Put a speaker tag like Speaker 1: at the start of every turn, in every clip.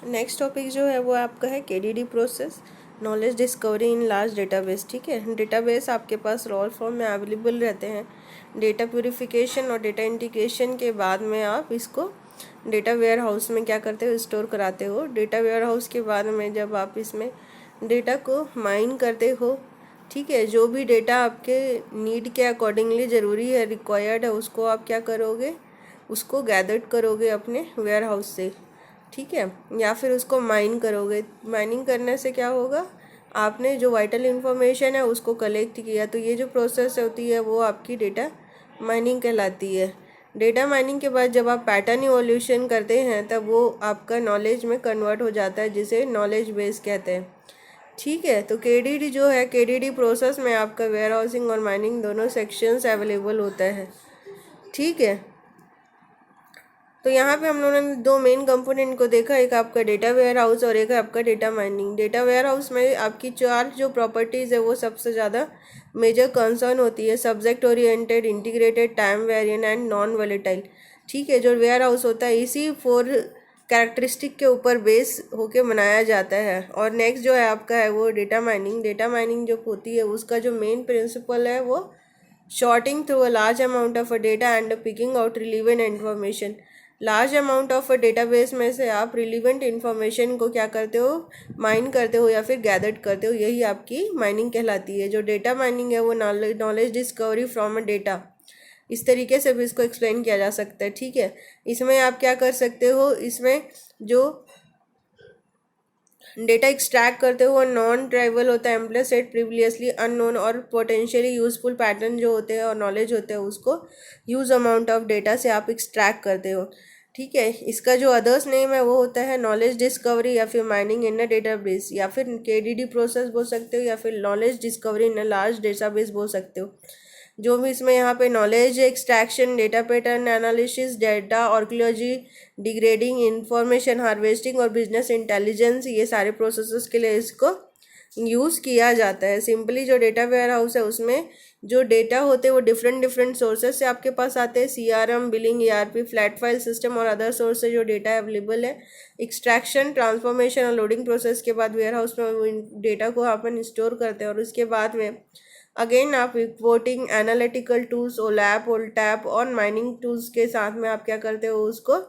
Speaker 1: Next topic जो है वो आपका है KDD process, knowledge discovery in large database. ठीक है, डेटाबेस आपके पास रॉ फॉर्म में अवेलेबल रहते हैं। डेटा प्यूरिफिकेशन और डेटा इंटीग्रेशन के बाद में आप इसको डेटा वेयर हाउस में क्या करते हो, स्टोर कराते हो। डेटा वेयर हाउस के बाद में जब आप इसमें डेटा को माइन करते हो, ठीक है, जो भी डेटा आपके नीड के अकॉर्डिंगली ज़रूरी है, रिक्वायर्ड है, उसको आप क्या करोगे, उसको गैदर करोगे अपने वेयर हाउस से। ठीक है, या फिर उसको माइन करोगे। माइनिंग करने से क्या होगा, आपने जो वाइटल इन्फॉर्मेशन है उसको कलेक्ट किया, तो ये जो प्रोसेस होती है वो आपकी डेटा माइनिंग कहलाती है। डेटा माइनिंग के बाद जब आप पैटर्न इवोल्यूशन करते हैं तब वो आपका नॉलेज में कन्वर्ट हो जाता है, जिसे नॉलेज बेस कहते हैं। ठीक है, तो केडीडी जो है, केडीडी प्रोसेस में आपका वेयर हाउसिंग और माइनिंग दोनों सेक्शंस अवेलेबल होता है। ठीक है, तो यहाँ पे हम लोगों ने दो मेन कंपोनेंट को देखा, एक आपका डेटा वेयर हाउस और एक है आपका data mining. Data warehouse में आपकी चार जो प्रॉपर्टीज़ है वो सबसे ज़्यादा मेजर कंसर्न होती है, subject oriented, integrated, time variant and non volatile. ठीक है, जो वेयर हाउस होता है इसी 4 कैरेक्टरिस्टिक के ऊपर बेस होके बनाया जाता है। और नेक्स्ट जो है आपका है वो डेटा माइनिंग। डेटा माइनिंग जो होती है उसका जो मेन प्रिंसिपल है वो sorting through a large amount of a data and picking out relevant information. Large amount of database में से आप रिलीवेंट इन्फॉर्मेशन को क्या करते हो, माइन करते हो या फिर गैदर करते हो, यही आपकी माइनिंग कहलाती है। जो डेटा माइनिंग है वो knowledge discovery from a data, इस तरीके से भी इसको एक्सप्लेन किया जा सकता है। ठीक है, इसमें आप क्या कर सकते हो, इसमें जो डेटा एक्सट्रैक्ट करते हो वो नॉन ट्राइवल होता है, इम्प्लिसिट, प्रीवियसली अननोन और पोटेंशियली यूजफुल पैटर्न जो होते हैं और नॉलेज होते हैं उसको यूज अमाउंट ऑफ डेटा से आप एक्सट्रैक्ट करते हो। ठीक है, इसका जो अदर्स नेम है वो होता है नॉलेज डिस्कवरी या फिर माइनिंग इन अ डेटाबेस, या फिर केडीडी प्रोसेस बोल सकते हो या फिर knowledge discovery in a large database बोल सकते हो। जो भी इसमें यहाँ पे knowledge extraction, data pattern analysis, data archaeology, degrading, information harvesting और बिजनेस इंटेलिजेंस, ये सारे प्रोसेसेस के लिए इसको यूज़ किया जाता है। सिंपली जो डेटा वेयर हाउस है उसमें जो डेटा होते हैं वो डिफरेंट सोर्सेज से आपके पास आते हैं, CRM, billing, ERP, flat file system और अदर सोर्स से जो डेटा अवेलेबल है। एक्सट्रैक्शन, ट्रांसफॉर्मेशन और लोडिंग प्रोसेस के बाद वेयर हाउस में डेटा को अपन स्टोर करते हैं और उसके बाद में अगेन आप रिपोर्टिंग, एनालिटिकल टूल्स, ओलैप, ओलटैप और माइनिंग टूल्स के साथ में आप क्या करते हो, उसको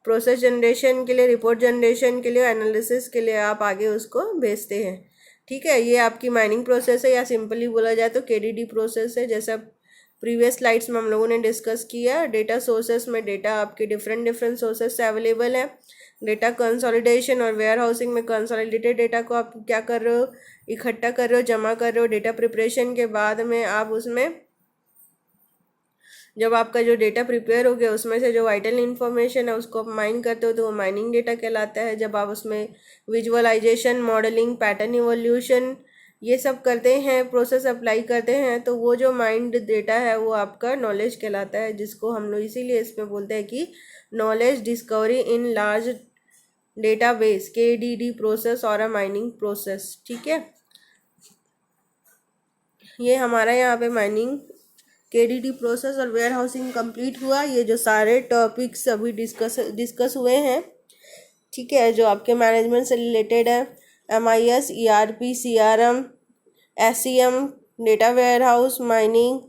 Speaker 1: प्रोसेस जनरेशन के लिए, रिपोर्ट जनरेशन के लिए, एनालिसिस के लिए आप आगे उसको भेजते हैं। ठीक है, ये आपकी माइनिंग प्रोसेस है, या सिंपली बोला जाए तो केडीडी प्रोसेस है। जैसा प्रीवियस स्लाइड्स में हम लोगों ने डिस्कस किया, डेटा सोर्सेस में डेटा आपके डिफरेंट सोर्सेस से अवेलेबल है। डेटा कंसोलिडेशन और वेयर हाउसिंग में कंसोलिडेटेड डेटा को आप क्या कर रहे हो, इकट्ठा कर रहे हो, जमा कर रहे हो। डेटा प्रिपरेशन के बाद में आप उसमें जब आपका जो डेटा प्रिपेयर हो गया उसमें से जो वाइटल इन्फॉर्मेशन है उसको आप माइन करते हो तो वो माइनिंग डेटा कहलाता है। जब आप उसमें विजुअलाइजेशन, मॉडलिंग, पैटर्न इवोल्यूशन ये सब करते हैं, प्रोसेस अप्लाई करते हैं, तो वो जो माइंड डेटा है वो आपका नॉलेज कहलाता है, जिसको हम लोग इसीलिए इसमें बोलते हैं कि knowledge discovery in large database, KDD process और अ माइनिंग प्रोसेस। ठीक है, ये हमारा यहाँ पे माइनिंग, केडीडी प्रोसेस और वेयर हाउसिंग कंप्लीट हुआ। ये जो सारे टॉपिक्स अभी डिस्कस हुए हैं, ठीक है, जो आपके मैनेजमेंट से रिलेटेड है, MIS, ERP, CRM, SEM, data warehouse, mining,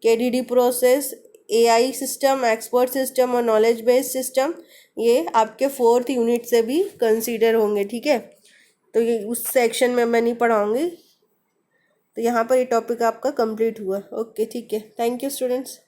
Speaker 1: KDD process, AI system, expert system और नॉलेज बेस्ड सिस्टम, ये आपके 4th यूनिट से भी कंसीडर होंगे। ठीक है, तो ये उस सेक्शन में मैं नहीं पढ़ाऊँगी। तो यहाँ पर ये टॉपिक आपका कंप्लीट हुआ। ओके, ठीक है, थैंक यू स्टूडेंट्स।